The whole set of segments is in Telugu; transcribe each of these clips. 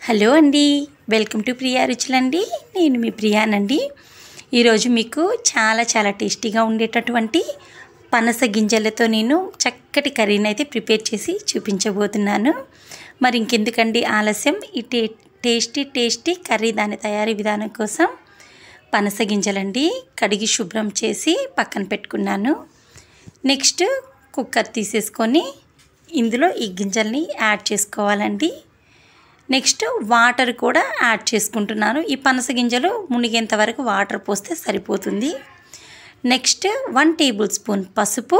హలో అండి, వెల్కమ్ టు ప్రియా రుచులండి. నేను మీ ప్రియానండి. ఈరోజు మీకు చాలా టేస్టీగా ఉండేటటువంటి పనస గింజలతో నేను చక్కటి కర్రీని అయితే ప్రిపేర్ చేసి చూపించబోతున్నాను. మరి ఇంకెందుకండి ఆలస్యం, ఈ టేస్టీ కర్రీ దాని తయారీ విధానం కోసం పనస గింజలండి కడిగి శుభ్రం చేసి పక్కన పెట్టుకున్నాను. నెక్స్ట్ కుక్కర్ తీసేసుకొని ఇందులో ఈ గింజల్ని యాడ్ చేసుకోవాలండి. నెక్స్ట్ వాటర్ కూడా యాడ్ చేసుకుంటున్నాను. ఈ పనస గింజలు మునిగేంత వరకు వాటర్ పోస్తే సరిపోతుంది. నెక్స్ట్ 1 టేబుల్ స్పూన్ పసుపు,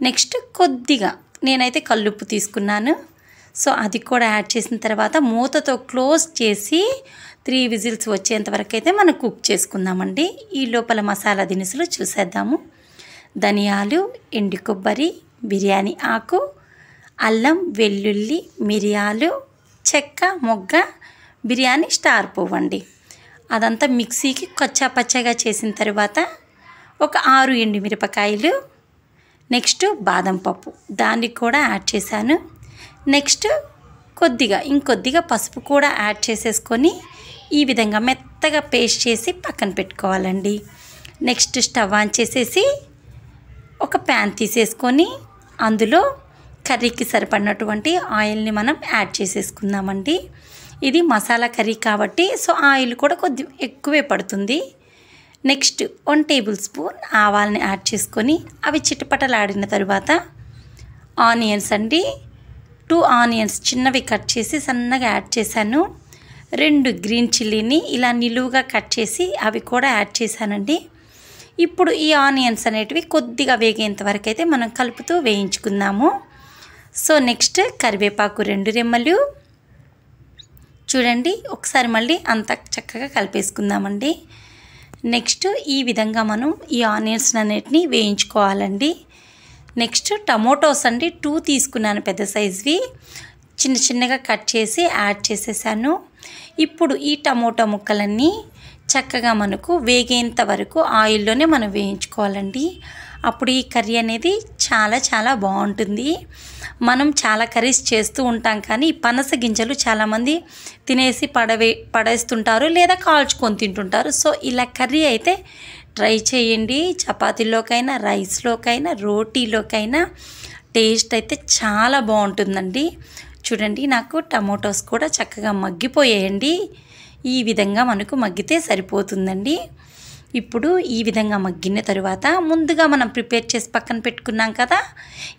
నెక్స్ట్ కొద్దిగా నేనైతే కల్లుప్పు తీసుకున్నాను. సో అది కూడా యాడ్ చేసిన తర్వాత మూతతో క్లోజ్ చేసి 3 విజిల్స్ వచ్చేంత వరకు అయితే మనం కుక్ చేసుకుందామండి. ఈ లోపల మసాలా దినుసులు చూసేద్దాము. ధనియాలు, ఎండు కొబ్బరి, బిర్యానీ ఆకు, అల్లం, వెల్లుల్లి, మిరియాలు, చెక్క, మొగ్గ, బిర్యానీ స్టార్ పువ్వు అండి. అదంతా మిక్సీకి కచ్చా పచ్చగా చేసిన తర్వాత ఒక 6 ఎండుమిరపకాయలు, నెక్స్ట్ బాదం పప్పు దాన్ని కూడా యాడ్ చేశాను. నెక్స్ట్ ఇంకొద్దిగా పసుపు కూడా యాడ్ చేసేసుకొని ఈ విధంగా మెత్తగా పేస్ట్ చేసి పక్కన పెట్టుకోవాలండి. నెక్స్ట్ స్టవ్ ఆన్ చేసేసి ఒక ప్యాన్ తీసేసుకొని అందులో కర్రీకి సరిపడినటువంటి ఆయిల్ని మనం యాడ్ చేసేసుకుందామండి. ఇది మసాలా కర్రీ కాబట్టి సో ఆయిల్ కూడా కొద్ది ఎక్కువే పడుతుంది. నెక్స్ట్ 1 టేబుల్ స్పూన్ ఆవాలని యాడ్ చేసుకొని అవి చిటపటలాడిన తర్వాత ఆనియన్స్ అండి, 2 ఆనియన్స్ చిన్నవి కట్ చేసి సన్నగా యాడ్ చేశాను. 2 గ్రీన్ చిల్లీని ఇలా నిలువుగా కట్ చేసి అవి కూడా యాడ్ చేశానండి. ఇప్పుడు ఈ ఆనియన్స్ అనేటివి కొద్దిగా వేగేంత వరకు అయితే మనం కలుపుతూ వేయించుకుందాము. సో నెక్స్ట్ కరివేపాకు 2 రెమ్మలు చూడండి. ఒకసారి మళ్ళీ అంత చక్కగా కలిపేసుకుందామండి. నెక్స్ట్ ఈ విధంగా మనం ఈ ఆనియన్స్ అన్నిటిని వేయించుకోవాలండి. నెక్స్ట్ టమోటోస్ అండి 2 తీసుకున్నాను, పెద్ద సైజువి చిన్నగా కట్ చేసి యాడ్ చేసేసాను. ఇప్పుడు ఈ టమోటా ముక్కలన్నీ చక్కగా మనకు వేగేంత వరకు ఆయిల్లోనే మనం వేయించుకోవాలండి. అప్పుడు ఈ కర్రీ అనేది చాలా బాగుంటుంది. మనం చాలా కర్రీస్ చేస్తూ ఉంటాం కానీ ఈ పనస గింజలు చాలామంది తినేసి పడేస్తుంటారు లేదా కాల్చుకొని తింటుంటారు. సో ఇలా కర్రీ అయితే ట్రై చేయండి. చపాతీలోకైనా, రైస్లోకైనా, రోటీలోకైనా టేస్ట్ అయితే చాలా బాగుంటుందండి. చూడండి, నాకు టమోటోస్ కూడా చక్కగా మగ్గిపోయాయండి. ఈ విధంగా మనకు మగ్గితే సరిపోతుందండి. ఇప్పుడు ఈ విధంగా మగ్గిన తరువాత ముందుగా మనం ప్రిపేర్ చేసి పక్కన పెట్టుకున్నాం కదా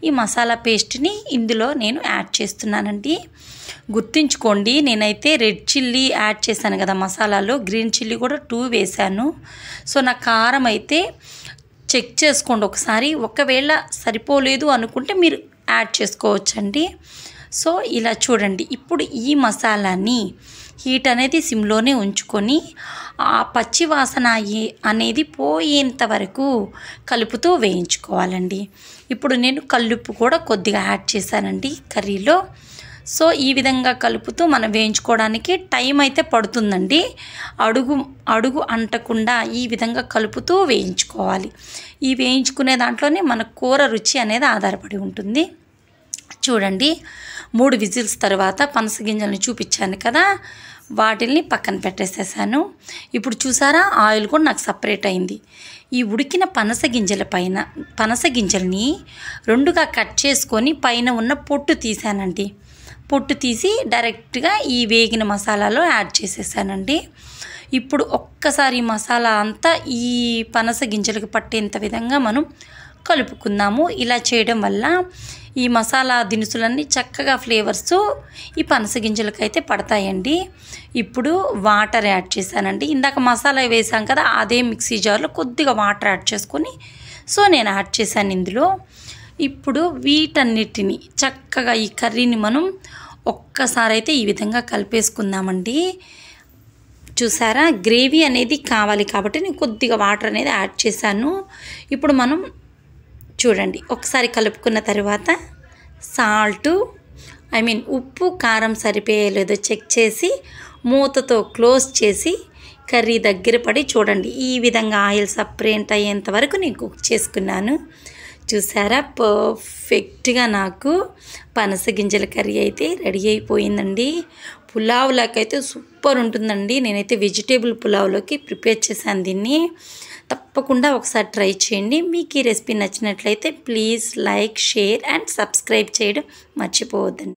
ఈ మసాలా పేస్ట్ని ఇందులో నేను యాడ్ చేస్తున్నానండి. గుర్తుంచుకోండి, నేనైతే రెడ్ చిల్లీ యాడ్ చేశాను కదా మసాలాలో, గ్రీన్ చిల్లీ కూడా 2 వేశాను. సో నా కారం అయితే చెక్ చేసుకోండి ఒకసారి. ఒకవేళ సరిపోలేదు అనుకుంటే మీరు యాడ్ చేసుకోవచ్చండి. సో ఇలా చూడండి, ఇప్పుడు ఈ మసాలాని హీట్ అనేది సిమ్లోనే ఉంచుకొని ఆ పచ్చి వాసన అనేది పోయేంత వరకు కలుపుతూ వేయించుకోవాలండి. ఇప్పుడు నేను కల్లుప్పు కూడా కొద్దిగా యాడ్ చేశానండి కర్రీలో. సో ఈ విధంగా కలుపుతూ మనం వేయించుకోవడానికి టైం అయితే పడుతుందండి. అడుగు అంటకుండా ఈ విధంగా కలుపుతూ వేయించుకోవాలి. ఈ వేయించుకునే దాంట్లోనే మన కూర రుచి అనేది ఆధారపడి ఉంటుంది. చూడండి, 3 విజిల్స్ తర్వాత పనస గింజల్ని చూపించాను కదా, వాటిల్ని పక్కన పెట్టేసేసాను. ఇప్పుడు చూసారా, ఆయిల్ కూడా నాకు సపరేట్ అయింది. ఈ ఉడికిన పనస గింజల్ని 2గా కట్ చేసుకొని పైన ఉన్న పొట్టు తీసానండి. పొట్టు తీసి డైరెక్ట్గా ఈ వేగిన మసాలాలో యాడ్ చేసేసానండి. ఇప్పుడు ఒక్కసారి మసాలా అంతా ఈ పనస గింజలకు పట్టేంత విధంగా మనం కలుపుకుందాము. ఇలా చేయడం వల్ల ఈ మసాలా దినుసులన్నీ చక్కగా ఫ్లేవర్స్ ఈ పనస గింజలకైతే పడతాయండి. ఇప్పుడు వాటర్ యాడ్ చేశానండి. ఇందాక మసాలా వేసాం కదా, అదే మిక్సీ జార్లో కొద్దిగా వాటర్ యాడ్ చేసుకొని సో నేను యాడ్ చేశాను ఇందులో. ఇప్పుడు వీటన్నిటిని చక్కగా ఈ కర్రీని మనం ఒక్కసారి అయితే ఈ విధంగా కలిపేసుకుందామండి. చూసారా, గ్రేవీ అనేది కావాలి కాబట్టి నేను కొద్దిగా వాటర్ అనేది యాడ్ చేశాను. ఇప్పుడు మనం చూడండి, ఒకసారి కలుపుకున్న తర్వాత ఉప్పు కారం సరిపోయేలేదో చెక్ చేసి మూతతో క్లోజ్ చేసి కర్రీ దగ్గర పడి చూడండి ఈ విధంగా ఆయిల్ సపరేట్ అయ్యేంత వరకు నేను కుక్ చేసుకున్నాను. చూసారా పర్ఫెక్ట్గా నాకు పనస గింజల కర్రీ అయితే రెడీ అయిపోయిందండి. పులావ్లోకైతే సూపర్ ఉంటుందండి. నేనైతే వెజిటేబుల్ పులావ్లోకి ప్రిపేర్ చేశాను దీన్ని. తప్పకుండా ఒకసారి ట్రై చేయండి. మీకు ఈ రెసిపీ నచ్చినట్లయితే please like, share and subscribe చేయడం మర్చిపోవద్దండి.